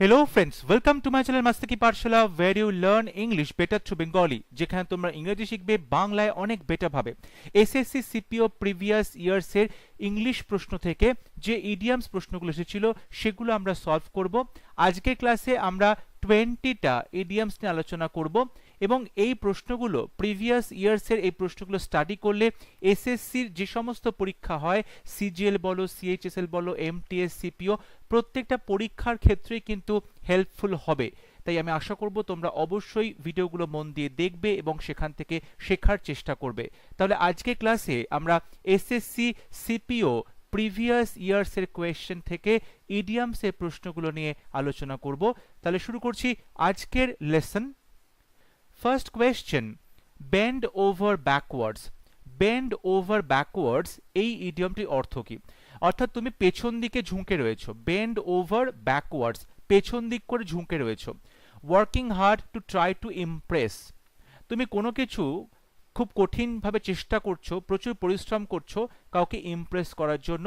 Hello friends, welcome to my channel Mastaki Pathshala where you learn English better through Bengali যেখানে তোমরা ইংরেজি শিখবে বাংলায় অনেক বেটার ভাবে। এসএসসি সিপিও প্রিভিয়াস ইয়ার্স এর ইংলিশ প্রশ্ন থেকে যে ইডিয়ামস প্রশ্নগুলো এসেছিল সেগুলো আমরা সলভ করব। আজকের ক্লাসে আমরা 20টা ইডিয়ামস নিয়ে আলোচনা করব এবং এই প্রশ্নগুলো প্রিভিয়াস ইয়ার্স এর এই প্রশ্নগুলো স্টাডি করলে এসএসসির যে সমস্ত পরীক্ষা হয় সিজিএল বলো সিএইচএসএল বলো এমটিএস সিপিও প্রত্যেকটা পরীক্ষার ক্ষেত্রেই কিন্তু হেল্পফুল হবে। তাই আমি আশা করব তোমরা অবশ্যই ভিডিওগুলো মন দিয়ে দেখবে এবং সেখান থেকে শেখার চেষ্টা করবে। তাহলে আজকে ক্লাসে আমরা এসএসসি সিপিও প্রিভিয়াস ইয়ার্স এর কোয়েশ্চেন থেকে ইডিয়ামস এর প্রশ্নগুলো নিয়ে আলোচনা করব। তাহলে শুরু করছি আজকের lesson. First question, bend over backwards. Bend over backwards এই ইডিয়মটির অর্থ কি? অর্থাৎ তুমি পেছন দিকে ঝুঁকে রয়েছো। বেন্ড ওভার ব্যাকওয়ার্ডস, পেছন দিক করে ঝুঁকে রয়েছো। Working hard to try to Impress, তুমি কোনো কিছু খুব কঠিনভাবে চেষ্টা করছো, প্রচুর পরিশ্রম করছো কাউকে ইমপ্রেস করার জন্য।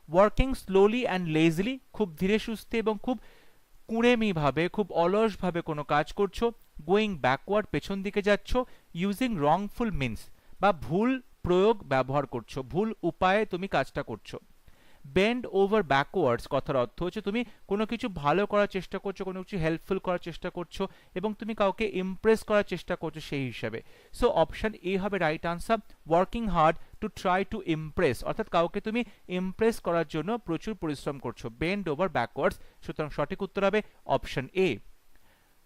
ওয়ার্কিং স্লোলি অ্যান্ড লেজিলি, খুব ধীরে সুস্থে এবং খুব কুঁড়েমিভাবে, খুব অলসভাবে কোনো কাজ করছো। গোয়িং ব্যাকওয়ার্ড, পেছন দিকে যাচ্ছ। ইউজিং রংফুল মিনস, বা ভুল প্রয়োগ ব্যবহার করছো, ভুল উপায়ে তুমি কাজটা করছো। বেন্ড ওভার ব্যাকওয়ার্ডস কথার অর্থ হচ্ছে তুমি কোনো কিছু ভালো করার চেষ্টা করছো, কোনো কিছু হেল্পফুল করার চেষ্টা করছো এবং তুমি কাউকে ইমপ্রেস করার চেষ্টা করছো সেই হিসাবে। সো অপশন এ হবে right answer, working hard to try to Impress, অর্থাৎ কাউকে তুমি ইমপ্রেস করার জন্য প্রচুর পরিশ্রম করছো। বেন্ড ওভার ব্যাকওয়ার্ডস, সুতরাং সঠিক উত্তর হবে option A.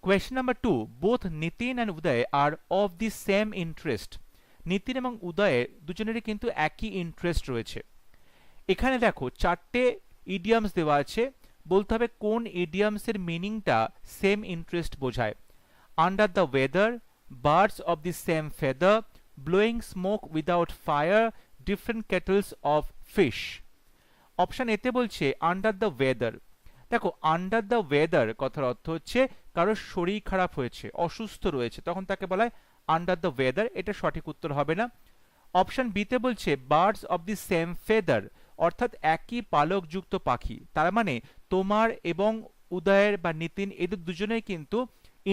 Question number 2, both Nitin and Uday are of the same interest. Nitin এবং উদয়ের দুজনেরই কিন্তু একই ইন্টারেস্ট রয়েছে। এখানে দেখো চারটে ইডিয়ামস দেওয়া আছে, বলতে হবে কোন ইডিয়ামসের মিনিংটা সেম ইন্টারেস্ট বোঝায়। Under the weather, birds of the same feather, blowing smoke without fire, different kettles of fish. Option এতে বলছে আন্ডার দ্য ওয়েদার। দেখো আন্ডার দ্য ওয়েদার কথার অর্থ হচ্ছে কারোর শরীর খারাপ হয়েছে, অসুস্থ রয়েছে, তখন তাকে বলা হয় আন্ডার দ্য ওয়েদার, এটা সঠিক উত্তর হবে না। অপশন বিতে বলছে birds of the same feather, অর্থাৎ একই পালকযুক্ত পাখি। তার মানে তোমার এবং উদয়ের বা নিতিন এদের দুজনেই কিন্তু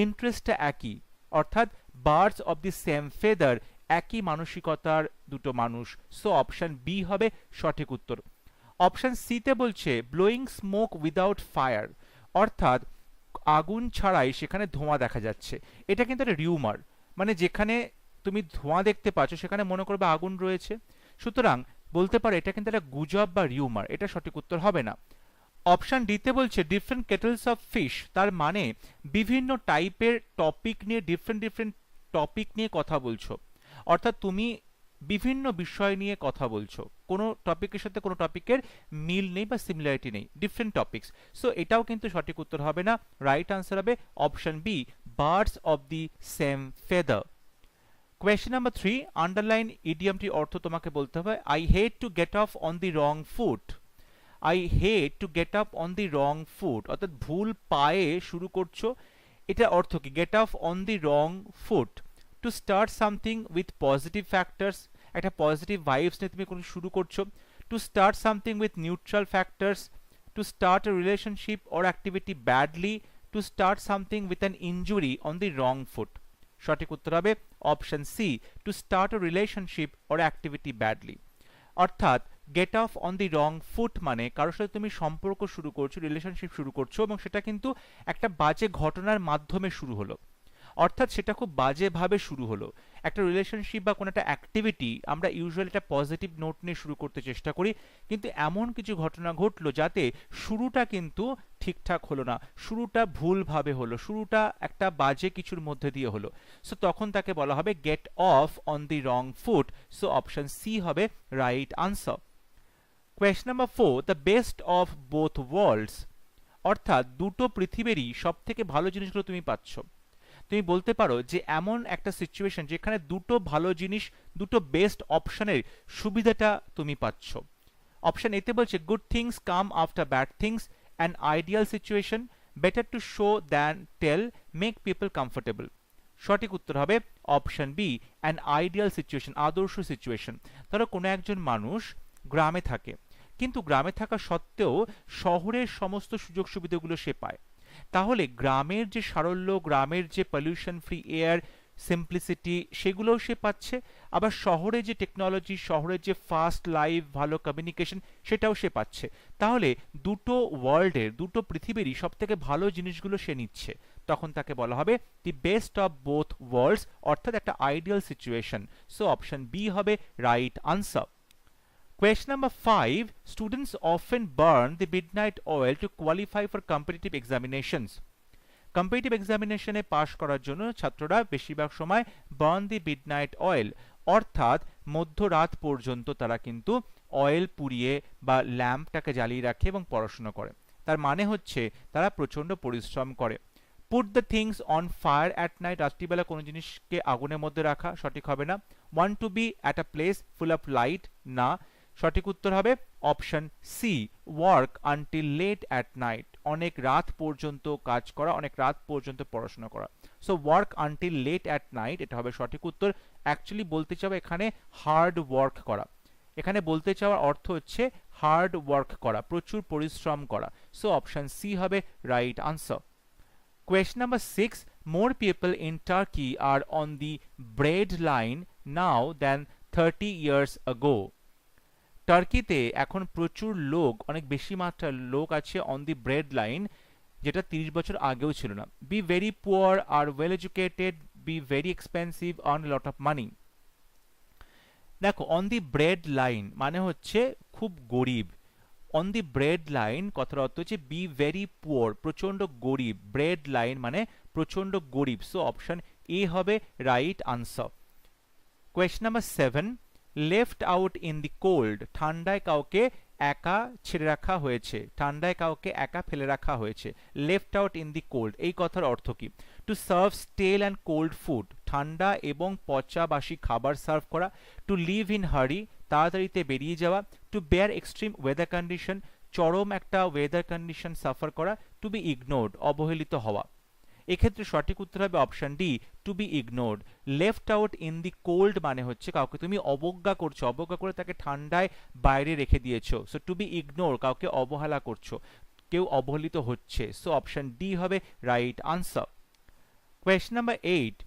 ইন্টারেস্টটা একই, অর্থাৎ birds of the same feather, একই মানসিকতার দুটো মানুষ। সো অপশন বি হবে সঠিক উত্তর। অপশন সিতে বলছে ব্লোয়িং স্মোক উইদাউট ফায়ার, অর্থাৎ আগুন ছাড়াই সেখানে ধোঁয়া দেখা যাচ্ছে। এটা কিন্তু একটা রিউমার, মানে যেখানে তুমি ধোঁয়া দেখতে পাচ্ছ সেখানে মনে করবে আগুন রয়েছে, সুতরাং বলতে পারো এটা কিন্তু একটা গুজব বা রিউমার, এটা সঠিক উত্তর হবে না। অপশন ডিতে বলছে ডিফারেন্ট কেটলস অফ ফিশ, তার মানে বিভিন্ন টাইপের টপিক নিয়ে, ডিফারেন্ট টপিক নিয়ে কথা বলছো, অর্থাৎ তুমি বিভিন্ন বিষয় নিয়ে কথা বলছো, কোনো টপিকের সাথে কোনো টপিকের মিল নেই বা সিমিলারিটি নেই, ডিফারেন্ট টপিকস। সো এটাও কিন্তু সঠিক উত্তর হবে না, রাইট আনসার হবে option B, birds of the same feather. Question number 3, underline ইডিয়ামটির অর্থ তোমাকে বলতে হবে। I hate to get off on the wrong foot. I hate to get up on the wrong foot, অর্থাৎ ভুল পায়ে শুরু করছো, এটা অর্থ কি? Get off on the wrong foot, to start something with positive factors, একটা পজিটিভ ভাইবস নিয়ে তুমি কোনো শুরু করছো। Two start something with neutral factors, to start a relationship or activity badly, to start something with an injury on the wrong foot. সঠিক উত্তর হবে option C, to start a relationship or activity badly. অর্থাৎ get off on the wrong foot মানে কারোর সাথে তুমি সম্পর্ক শুরু করছো, রিলেশনশিপ শুরু করছো এবং সেটা কিন্তু একটা বাজে ঘটনার মাধ্যমে শুরু হলো, অর্থাৎ সেটা খুব বাজেভাবে শুরু হলো। একটা রিলেশনশিপ বা কোনো একটা অ্যাক্টিভিটি আমরা ইউজুয়ালি একটা পজিটিভ নোট নিয়ে শুরু করতে চেষ্টা করি, কিন্তু এমন কিছু ঘটনা ঘটলো যাতে শুরুটা কিন্তু ঠিকঠাক হলো না, শুরুটা ভুলভাবে হলো, শুরুটা একটা বাজে কিছুর মধ্যে দিয়ে হলো। সো তখন তাকে বলা হবে get off on the wrong foot. So option C হবে right answer. Question number 4, the best of both worlds, অর্থাৎ দুটো পৃথিবীরই সব থেকে ভালো জিনিসগুলো তুমি পাচ্ছ। তুমি বলতে পারো যে এমন একটা সিচুয়েশন যেখানে দুটো ভালো জিনিস, দুটো বেস্ট অপশনের সুবিধাটা তুমি পাচ্ছ। অপশন এতে বলছে good things come after bad things, an ideal situation, better to show than tell, make people comfortable. সঠিক উত্তর হবে option B, an ideal situation, আদর্শ সিচুয়েশন। ধরো কোনো একজন মানুষ গ্রামে থাকে, কিন্তু গ্রামে থাকা সত্ত্বেও শহরের সমস্ত সুযোগ সুবিধাগুলো সে পায়, তাহলে গ্রামের যে সারল্য, গ্রামের যে পলিউশন ফ্রি এয়ার, সিম্পলিসিটি, সেগুলোও সে পাচ্ছে। আবার শহরে যে টেকনোলজি, শহরের যে ফাস্ট লাইফ, ভালো কমিউনিকেশন, সেটাও সে পাচ্ছে। তাহলে দুটো ওয়ার্ল্ডের, দুটো পৃথিবীরই সব থেকে ভালো জিনিসগুলো সে নিচ্ছে। তখন তাকে বলা হবে the best of both worlds, অর্থাৎ একটা ideal situation. So option B হবে right answer. Question number 5. Students often burn the midnight oil to qualify for competitive examinations. Competitive এক্সামিনেশনে পাশ করার জন্য ছাত্ররা বেশিরভাগ সময় বার্ন দি মিডনাইট অয়েল, অর্থাৎ মধ্যরাত পর্যন্ত তারা কিন্তু অয়েল পুড়িয়ে বা ল্যাম্পটাকে জ্বালিয়ে রাখে এবং পড়াশোনা করে। তার মানে হচ্ছে তারা প্রচণ্ড পরিশ্রম করে। Put the things on fire at night, রাত্রিবেলা কোনো জিনিসকে আগুনের মধ্যে রাখা সঠিক হবে না। Want to be at a place full of light, না। সঠিক উত্তর হবে option C, work until late at night, অনেক রাত পর্যন্ত কাজ করা, অনেক রাত পর্যন্ত পড়াশোনা করা। So work until late at night, এটা হবে সঠিক উত্তর। অ্যাকচুয়ালি বলতে চাও এখানে হার্ড ওয়ার্ক করা, এখানে বলতে চাওয়ার অর্থ হচ্ছে হার্ড ওয়ার্ক করা, প্রচুর পরিশ্রম করা। সো অপশন সি হবে right answer. Question number 6. More people in Turkey are on the breadline now than 30 years ago. টার্কিতে এখন প্রচুর লোক, অনেক বেশি মাত্রার লোক আছে অন দি ব্রেড লাইন, যেটা 30 বছর আগেও ছিল না। বি ভেরি পুয়ার, আর well educated, be very expensive, earn lot of money. দেখো, অন দি ব্রেড লাইন মানে হচ্ছে খুব গরিব। অন দি ব্রেড লাইন কথার অর্থ হচ্ছে বি ভেরি পুয়ার, প্রচন্ড গরিব। ব্রেড লাইন মানে প্রচন্ড গরিব। সো অপশন এ হবে right answer. Question number 7. Left out in the cold, ঠান্ডায় কাউকে একা ছেড়ে রাখা হয়েছে, ঠান্ডায় কাউকে একা ফেলে রাখা হয়েছে। Left out in the cold, এই কথার অর্থ কি? To serve stale and cold food, ঠান্ডা এবং পচা বাসি খাবার সার্ভ করা। টু লিভ ইন হারি, তাড়াতাড়িতে বেরিয়ে যাওয়া। To bear extreme weather condition, চরম একটা ওয়েদার কন্ডিশন সাফার করা। টু বি ইগনোর্ড, অবহেলিত হওয়া। এক্ষেত্রে সঠিক উত্তর হবে option D, to be ignored. Left out in the cold মানে হচ্ছে কাউকে তুমি অবজ্ঞা করছো, অবজ্ঞা করে তাকে ঠান্ডায় বাইরে রেখে দিয়েছো। সো টু বি ইগনোর, কাউকে অবহেলা করছো, কেউ অবহেলিত হচ্ছে। সো অপশন ডি হবে right answer. Question number 8.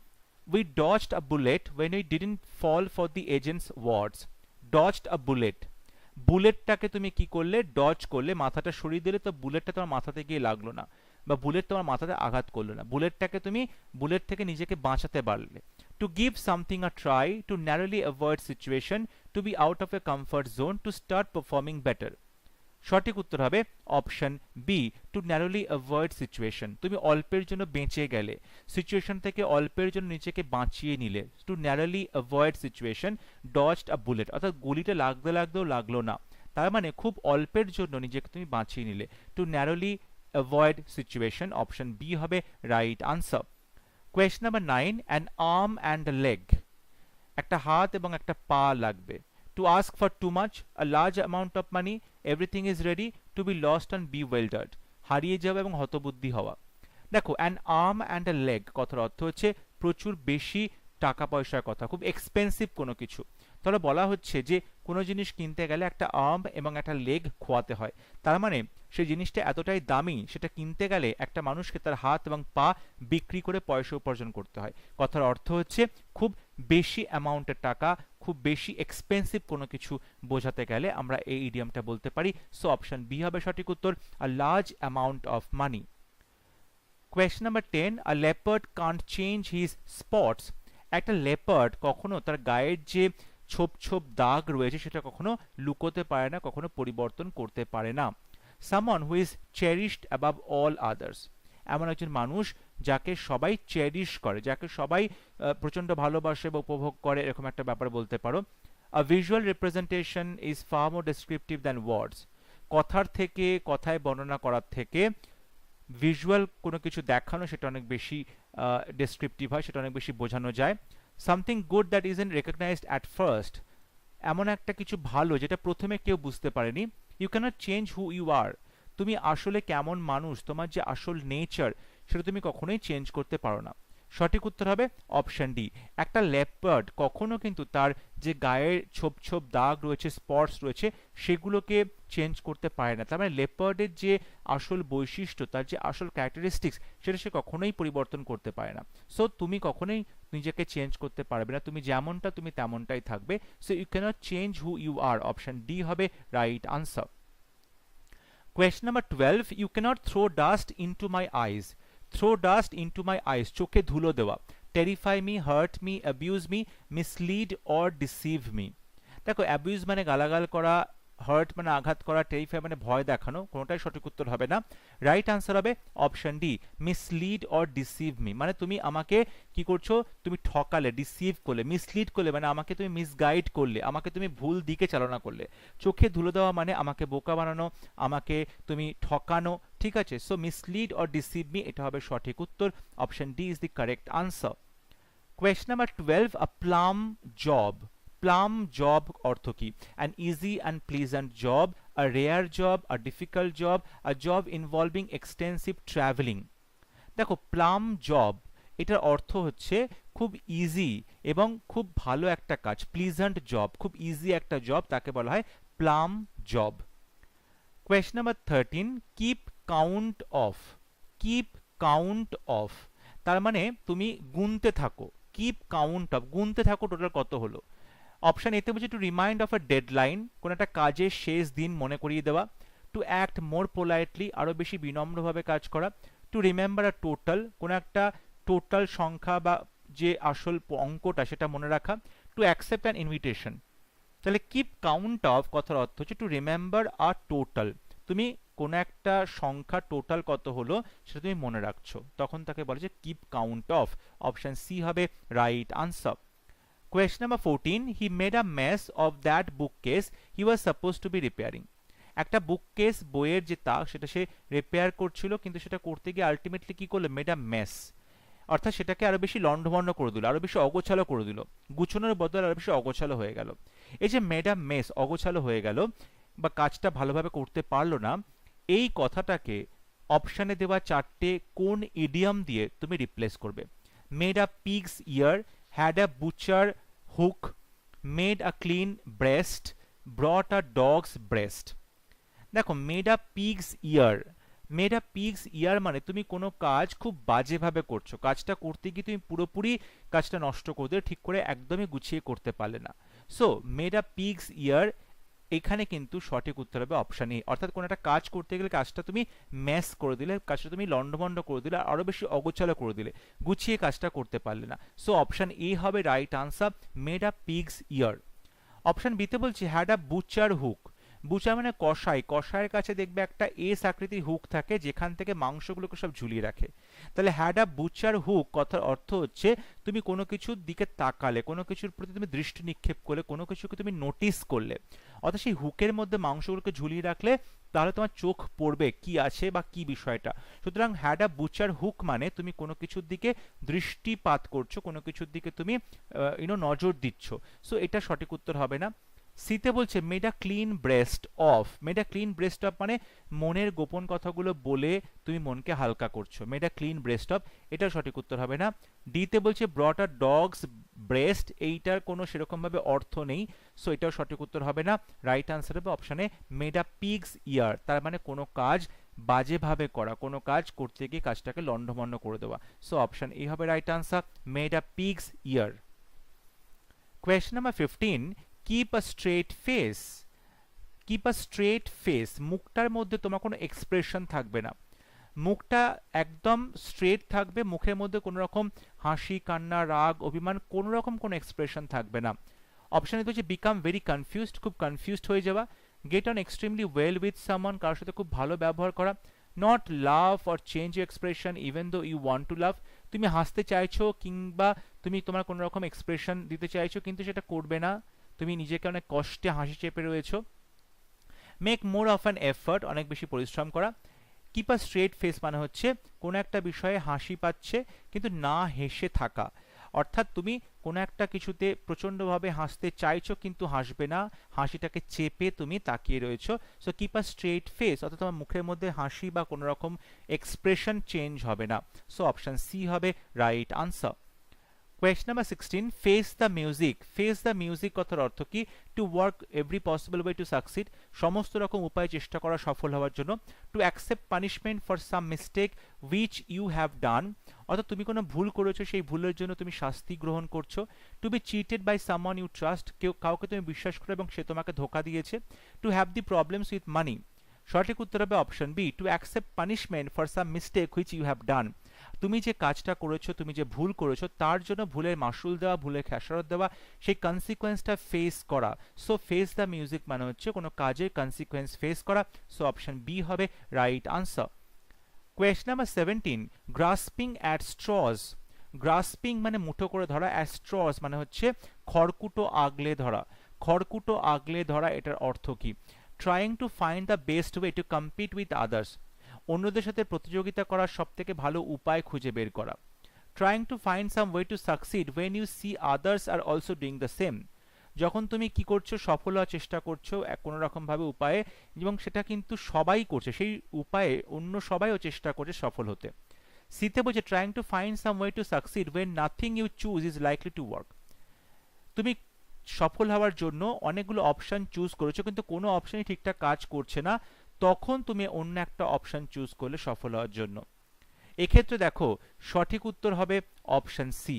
We dodged a bullet when we didn't fall for the agent's words. Dodged a bullet, বুলেটটাকে তুমি কি করলে? ডজ করলে, মাথাটা সরিয়ে দিলে, তো বুলেটটা তোমার মাথাতে গিয়ে লাগলো না, বা বুলেট তোমার মাথাতে আঘাত করলো না। বুলেটটাকে তুমি বুলেট থেকে নিজেকে বাঁচাতে পারলে। To give something a try, to narrowly avoid situation, to be out of a comfort zone, to start performing better. সঠিক উত্তর হবে option B, to narrowly avoid situation. তুমি অল্পের জন্য বেঁচে গেলে, সিচুয়েশন থেকে অল্পের জন্য নিজেকে বাঁচিয়ে নিলে। To narrowly avoid situation, ডজড a bullet, অর্থাৎ গুলিটা লাগতে লাগতেও লাগলো না, তার মানে খুব অল্পের জন্য নিজেকে তুমি বাঁচিয়ে নিলে। To narrowly avoid situation, option B হবে right answer. Question number 9. An arm and a leg, একটা হাত এবং একটা পা লাগবে। To ask for too much, a large amount of money, everything is ready, to be lost and bewildered, হারিয়ে যাওয়া এবং হতবুদ্ধি হওয়া। দেখো, an arm and a leg কথার অর্থ হচ্ছে প্রচুর বেশি টাকা পয়সার কথা, খুব এক্সপেন্সিভ কোনো কিছু। তাহলে বলা হচ্ছে যে কোনো জিনিস কিনতে গেলে একটা আর্ম এবং একটা লেগ খোয়াতে হয়, তার মানে সেই জিনিসটা এতটাই দামি, সেটা কিনতে গেলে একটা মানুষকে তার হাত এবং পা বিক্রি করে পয়সা উপার্জন করতে হয়। কথার অর্থ হচ্ছে খুব বেশি অ্যামাউন্টের টাকা, খুব বেশি এক্সপেন্সিভ কোনো কিছু বোঝাতে গেলে আমরা এই ইডিয়ামটা বলতে পারি। সো অপশন বি হবে সঠিক উত্তর, a large amount of money. Question number 10. A leopard can't change his spots, একটা লেপার্ড কখনো তার গায়ের যে ছোপ ছোপ দাগ রয়েছে সেটা কখনো লুকোতে পারে না, কখনো পরিবর্তন করতে পারে না। Someone who is cherished above all others, এমন একজন মানুষ যাকে সবাই চেরিশ করে, যাকে সবাই প্রচন্ড ভালোবাসে বা উপভোগ করে, এরকম একটা ব্যাপার বলতে পারো। A visual representation is far more descriptive than words, কথার থেকে, কথায় বর্ণনা করার থেকে ভিজুয়াল কোনো কিছু দেখানো সেটা অনেক বেশি ডেসক্রিপটিভ হয়, সেটা অনেক বেশি বোঝানো যায়। Something good that isn't recognised at first, এমন একটা কিছু ভালো যেটা প্রথমে কেউ বুঝতে পারেনি। You can't change who you are, তুমি আসলে কেমন মানুষ, তোমার যে আসল নেচার সেটা তুমি কখনোই চেঞ্জ করতে পারো না। সঠিক উত্তর হবে অপশন ডি। একটা লেপার্ড কখনো কিন্তু তার যে গায়ের ছোপ ছোপ দাগ রয়েছে, স্পটস রয়েছে, সেগুলোকে চেঞ্জ করতে পারে না। তার মানে লেপার্ডের যে আসল বৈশিষ্ট্য, তার যে আসল ক্যারেক্টারিস্টিক্স, সেটা সে কখনোই পরিবর্তন করতে পারে না। সো তুমি কখনোই নিজেকে চেঞ্জ করতে পারবে না, তুমি যেমনটা তুমি তেমনটাই থাকবে। So you can't change who you are, option D হবে right answer. Question number 12, you cannot throw dust into my eyes. Throw dust into my eyes, চোখে ধুলো দেওয়া। Terrify me, hurt me, abuse me, mislead or deceive me. দেখো, abuse মানে গালাগাল করা, heart মানে আঘাত করা, টেরিফাই মানে ভয় দেখানো, কোনোটাই সঠিক উত্তর হবে না। রাইট আনসার হবে option D, mislead or deceive me. মানে তুমি আমাকে কি করছো, তুমি ঠকালে, ডিসিভ করলে, মিসলিড করলে মানে আমাকে তুমি মিসগাইড করলে, আমাকে তুমি ভুল দিকে চালনা করলে। চোখে ধুলো দেওয়া মানে আমাকে বোকা বানানো, আমাকে তুমি ঠকানো, ঠিক আছে। So mislead or deceive me, এটা হবে সঠিক উত্তর। Option D is the correct answer. Question number 12, a plum job. Plum job অর্থ কি? an easy and pleasant job, a rare job, a difficult job, a job involving extensive traveling. দেখো, plum job এটার অর্থ হচ্ছে খুব easy এবং খুব ভালো একটা কাজ। প্লিজেন্ট জব, খুব ইজি একটা জব, তাকে বলা হয় plum job. Question number 13, keep count of. Keep count of তার মানে তুমি গুনতে থাকো। কিপ কাউন্ট অফ, গুনতে থাকো টোটাল কত হলো। অপশন এতে বলছে two remind of a deadline, কোন একটা কাজের শেষ দিন মনে করিয়ে দেওয়া। টু অ্যাক্ট মোর পোলাইটলি, আরো বেশি বিনম্রভাবে কাজ করা। টু রিমেম্বার আ টোটাল, কোন একটা টোটাল সংখ্যা বা যে আসল অঙ্কটা সেটা মনে রাখা। To accept an invitation. তাহলে কিপ কাউন্ট অফ কথার অর্থ হচ্ছে টু রিমেম্বার আ টোটাল, তুমি কোন একটা সংখ্যা টোটাল কত হলো সেটা তুমি মনে রাখছো, তখন তাকে বলে যে keep count of. Option C হবে right answer. Question number 14, he made a mess of that bookcase he was supposed to be repairing. একটা বুককেস, বইয়ের যে তাক, সেটা সে রিপেয়ার করছিল, কিন্তু সেটা করতে গিয়ে আলটিমেটলি কি করলো, মেড আ মেস, অর্থাৎ সেটাকে আরো বেশি লন্ডভন্ড করে দিল, আরো বেশি অগোছালো করে দিল, গুছানোর বদলে আরো বেশি অগোছালো হয়ে গেল। এই যে মেড আ মেস, অগোছালো হয়ে গেল বা কাজটা ভালোভাবে করতে পারলো না, এই কথাটাকে অপশনে দেওয়া চারটে কোন ইডিয়াম দিয়ে তুমি রিপ্লেস করবে? Made a pig's year, had a butcher hook, made a clean breast, brought a dog's breast. দেখো, made a pig's ear, made a pig's ear মানে তুমি কোনো কাজ খুব বাজেভাবে করছো, কাজটা করতে গিয়ে তুমি পুরোপুরি কাজটা নষ্ট করে দিলে, ঠিক করে একদমই গুছিয়ে করতে পারলে না। সো মেড আ পিগস ইয়ার, এখানে কিন্তু সঠিক উত্তর হবে অপশন এ, অর্থাৎ কোনো একটা কাজ করতে গেলে কাজটা তুমি ম্যাস করে দিলে, কাজটা তুমি লন্ডভন্ড করে দিলে, আরো বেশি অগোছালো করে দিলে, গুছিয়ে কাজটা করতে পারলে না। সো অপশন এ হবে right answer, made a pig's year. Option বিতে বলছি had a Butcher hook. Butcher মানে কসাই, কসাইয়ের কাছে দেখবে একটা এস আকৃতির হুক থাকে, যেখান থেকে মাংসগুলোকে সব ঝুলিয়ে রাখে। তাহলে হ্যাড আ বুচার হুক কথার অর্থ হচ্ছে তুমি কোনো কিছুর দিকে তাকালে, কোনো কিছুর প্রতি তুমি দৃষ্টি নিক্ষেপ করলে, কোনো কিছুকে তুমি নোটিস করলে, অর্থাৎ সেই হুকের মধ্যে মাংসগুলোকে ঝুলিয়ে রাখলে তাহলে তোমার চোখ পড়বে কি আছে বা কি বিষয়টা। সুতরাং হ্যাড আ বুচার হুক মানে তুমি কোনো কিছুর দিকে দৃষ্টিপাত করছো, কোনো কিছুর দিকে তুমি নজর দিচ্ছ। সো এটা সঠিক উত্তর হবে না। সিতে বলছে made a clean breast of. Made a clean breast of মানে মনের গোপন কথাগুলো বলে তুমি মনকে হালকা করছো, made a clean breast of, এটা সঠিক উত্তর হবে না। ডিতে বলছে ব্রট আ ডগস ব্রেস্ট, এইটার কোনো সেরকম ভাবে অর্থ নেই, সো এটাও সঠিক উত্তর হবে না। রাইট আনসার হবে অপশনে মেড আ পিগস ইয়ার, তার মানে কোনো কাজ বাজেভাবে করা, কোনো কাজ করতে গিয়ে কাজটাকে লন্ডভন্ড করে দেওয়া। সো অপশন এ হবে right answer, made a pig's ear. Question number 15, keep a straight face. Keep a straight face, মুখটার মধ্যে তোমার কোনো এক্সপ্রেশন থাকবে না, মুখটা একদম স্ট্রেট থাকবে, মুখের মধ্যে কোনো রকম হাসি, কান্না, রাগ, অভিমান, কোনো রকম কোনো এক্সপ্রেশন থাকবে না। অপশন হচ্ছে বিকাম ভেরি কনফিউজড, খুব কনফিউজড হয়ে যাওয়া। Get on extremely well with someone, কারোর সাথে খুব ভালো ব্যবহার করা। Not laugh or change expression even though you want to laugh, তুমি হাসতে চাইছো কিংবা তুমি তোমার কোনো রকম এক্সপ্রেশন দিতে চাইছো কিন্তু সেটা করবে না, তুমি নিজেকে অনেক কষ্টে হাসি চেপে রয়েছো। Make more of an effort, অনেক বেশি পরিশ্রম করা। কিপ আ স্ট্রেট ফেস মানে হচ্ছে কোনো একটা বিষয়ে হাসি পাচ্ছে কিন্তু না হেসে থাকা, অর্থাৎ তুমি কোনো একটা কিছুতে প্রচণ্ডভাবে হাসতে চাইছো কিন্তু হাসবে না, হাসিটাকে চেপে তুমি তাকিয়ে রয়েছো। So keep a straight face, অর্থাৎ তোমার মুখের মধ্যে হাসি বা কোনো রকম এক্সপ্রেশন চেঞ্জ হবে না। সো অপশন সি হবে right answer. Question number 16, face the music. Face the music কথার অর্থ কি? To work every possible way to succeed, সমস্ত রকম উপায় চেষ্টা করা সফল হওয়ার জন্য। To accept punishment for some mistake which you have done, অর্থাৎ তুমি কোনো ভুল করেছো, সেই ভুলের জন্য তুমি শাস্তি গ্রহণ করছো। To be cheated by someone you trust, কাউকে তুমি বিশ্বাস করো এবং সে তোমাকে ধোঁকা দিয়েছে। To have the problems with money, সঠিক উত্তর হবে option B, to accept punishment for some mistake which you have done. তুমি যে কাজটা করেছো, তুমি যে ভুল করেছো, তার জন্য ভুলের মাসুল দেওয়া, ভুলের খেসারত দেওয়া, সেই কনসিকোয়েন্সটা ফেস করা। সো ফেস দ্য মিউজিক মানে হচ্ছে কোনো কাজের কনসিকোয়েন্স ফেস করা। সো অপশন বি হবে right answer. Question number 17, grasping at straws. Grasping মানে মুঠো করে ধরা, অ্যাট স্ট্রজ মানে হচ্ছে খড়কুটো আগলে ধরা। খড়কুটো আগলে ধরা এটার অর্থ কি? Trying to find the best way to compete with others, অন্যদের সাথে প্রতিযোগিতা করার সব থেকে ভালো উপায় খুঁজে বের করা। Trying to find some way to succeed when you see others are also doing the same, যখন তুমি কি করছো, সফল হওয়ার চেষ্টা করছো কোনো রকম ভাবে উপায়ে, এবং সেটা কিন্তু সবাই করছে, সেই উপায়ে অন্য সবাইও চেষ্টা করছে সফল হতে। সিতে বলছে trying to find some way to succeed when nothing you choose is likely to work, তুমি সফল হওয়ার জন্য অনেকগুলো অপশন চুজ করেছো কিন্তু কোনো অপশনই ঠিকঠাক কাজ করছে না, তখন তুমি অন্য একটা অপশন চুজ করলে সফল হওয়ার জন্য। এক্ষেত্রে দেখো সঠিক উত্তর হবে অপশন সি,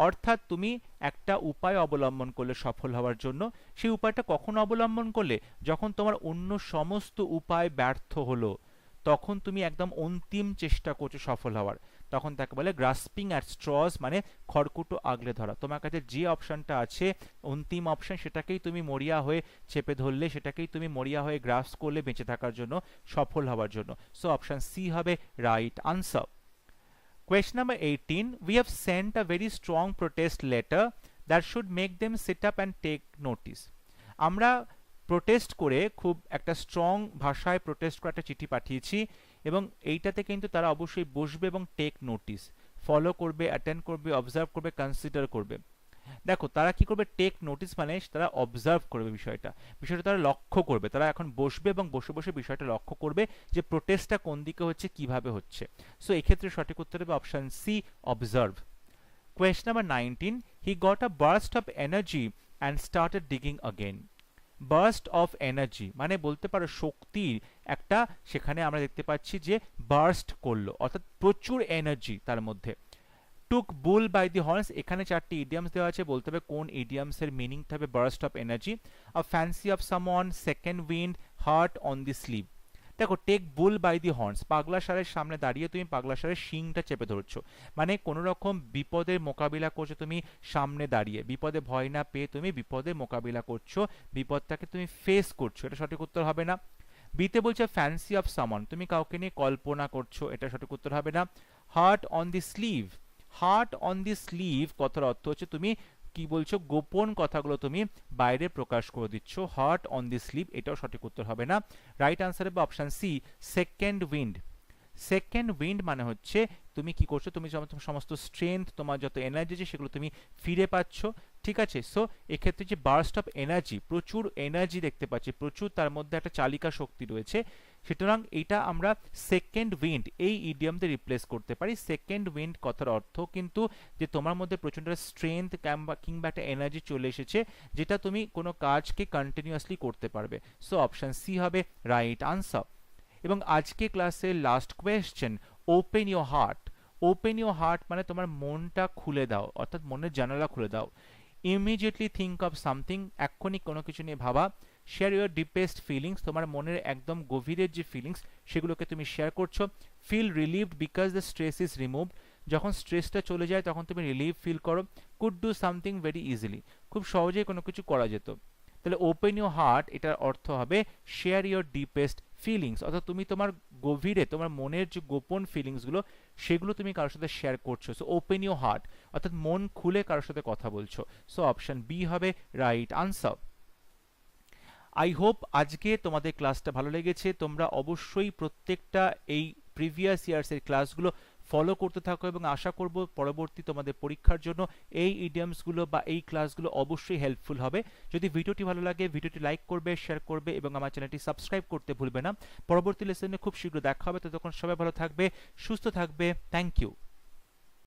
অর্থাৎ তুমি একটা উপায় অবলম্বন করলে সফল হওয়ার জন্য। সেই উপায়টা কখন অবলম্বন করলে? যখন তোমার অন্য সমস্ত উপায় ব্যর্থ হলো, তখন তুমি একদম অন্তিম চেষ্টা করছো সফল হওয়ার, তখন তাকে বলে গ্রাসপিং অ্যাট স্ট্রজ, মানে খড়কুটো আগলে ধরা। তোমার কাছে যে অপশনটা আছে অন্তিম অপশন, সেটাকেই তুমি মরিয়া হয়ে চেপে ধরলে, সেটাকেই তুমি মরিয়া হয়ে গ্রাস করলে বেঁচে থাকার জন্য, সফল হওয়ার জন্য। সো অপশন সি হবে right answer. Question number 18, we have sent a very strong protest letter that should make them sit up and take notice. আমরা প্রোটেস্ট করে খুব একটা স্ট্রং ভাষায় প্রোটেস্ট করে একটা চিঠি পাঠিয়েছি, এবং এইটাতে কিন্তু তারা অবশ্যই বসবে এবং টেক নোটিস, ফলো করবে, অ্যাটেন্ড করবে, অবজার্ভ করবে, কনসিডার করবে। দেখো তারা কি করবে, টেক নোটিস মানে তারা অবজার্ভ করবে বিষয়টা তারা লক্ষ্য করবে, তারা এখন বসবে এবং বসে বসে বিষয়টা লক্ষ্য করবে যে প্রোটেস্টটা কোন দিকে হচ্ছে, কিভাবে হচ্ছে। সো এক্ষেত্রে সঠিক উত্তর হবে option C, observe. Question number 19, he got a burst of energy and started digging again. Burst of energy মানে বলতে পারো শক্তির একটা, সেখানে আমরা দেখতে পাচ্ছি যে বার্স্ট করলো, অর্থাৎ প্রচুর এনার্জি তার মধ্যে। টুক বুল বাই দি হর্নস, এখানে চারটি ইডিয়ামস দেওয়া আছে, বলতে হবে কোন ইডিয়ামস এর মিনিং হবে burst of energy. A fancy of someone, second wind, heart on the sleeve. দেখো take bull by the horns, পাগলা ষাঁড়ের সামনে দাঁড়িয়ে তুমি পাগলা ষাঁড়ের শিংটা চেপে ধরছো, মানে কোন রকম বিপদের মোকাবিলা করছো তুমি সামনে দাঁড়িয়ে, বিপদে ভয় না পেয়ে তুমি বিপদের মোকাবিলা করছো, বিপদটাকে তুমি ফেস করছো, এটা সঠিক উত্তর হবে না। বিতে বলছে ফ্যান্সি অফ সামওয়ান, তুমি কাউকে নিয়ে কল্পনা করছো, এটা সঠিক উত্তর হবে না। Heart on the sleeve, heart on the sleeve কথার অর্থ হচ্ছে তুমি কি বলছো, গোপন কথাগুলো তুমি বাইরে প্রকাশ করে দিচ্ছ, হার্ট অন দি স্লিভ, এটাও সঠিক উত্তর হবে না। রাইট আনসার হবে option C, second wind. Second wind মানে হচ্ছে তুমি কি করছো, তুমি সমস্ত স্ট্রেংথ, তোমার যত এনার্জি আছে সেগুলো তুমি ফিরে পাচ্ছ, ঠিক আছে। সো এক্ষেত্রে যে বার্স্ট অফ এনার্জি, প্রচুর এনার্জি দেখতে পাচ্ছি, প্রচুর তার মধ্যে একটা চালিকা শক্তি রয়েছে, সুতরাং এটা আমরা সেকেন্ড উইন্ড এই ইডিয়াম দিয়ে রিপ্লেস করতে পারি। সেকেন্ড উইন্ড কথার অর্থ কিন্তু যে তোমার মধ্যে প্রচন্ড স্ট্রেংথ কিংবা একটা এনার্জি চলে এসেছে, যেটা তুমি কোনো কাজকে কন্টিনিউয়াসলি করতে পারবে। সো অপশন সি হবে রাইট আনসার। এবং আজকে ক্লাসের last question, open your heart. Open your heart মানে তোমার মনটা খুলে দাও, অর্থাৎ মনের জানালা খুলে দাও। ইমিডিয়েটলি থিঙ্ক অফ সামথিং, এক্ষুনি কোনো কিছু নিয়ে ভাবা। শেয়ার ইউর ডিপেস্ট ফিলিংস, তোমার মনের একদম গভীরের যে ফিলিংস সেগুলোকে তুমি শেয়ার করছো। Feel relieved because the stress is removed, যখন স্ট্রেসটা চলে যায় তখন তুমি রিলিভ ফিল করো। Could do something very easily, খুব সহজেই কোনো কিছু করা যেত। তাহলে ওপেন ইউর হার্ট এটার অর্থ হবে শেয়ার ইউর ডিপেস্ট ফিলিংস, অর্থাৎ তুমি তোমার গভীরে তোমার মনের যে গোপন ফিলিংসগুলো সেগুলো তুমি কারোর সাথে শেয়ার করছো। সো ওপেন ইউর হার্ট অর্থাৎ মন খুলে কারোর সাথে কথা বলছো। সো অপশন বি হবে রাইট আনসার। আই হোপ আজকে তোমাদের ক্লাসটা ভালো লেগেছে, তোমরা অবশ্যই প্রত্যেকটা এই প্রিভিয়াস ইয়ার্সের ক্লাসগুলো ফলো করতে থাকো এবং আশা করব পরবর্তী তোমাদের পরীক্ষার জন্য এই ইডিয়মসগুলো বা এই ক্লাসগুলো অবশ্যই হেল্পফুল হবে। যদি ভিডিওটি ভালো লাগে ভিডিওটি লাইক করবে, শেয়ার করবে এবং আমার চ্যানেলটি সাবস্ক্রাইব করতে ভুলবে না। পরবর্তী লেসনে খুব শীঘ্র দেখা হবে, ততক্ষণ সবাই ভালো থাকবে, সুস্থ থাকবে। Thank you.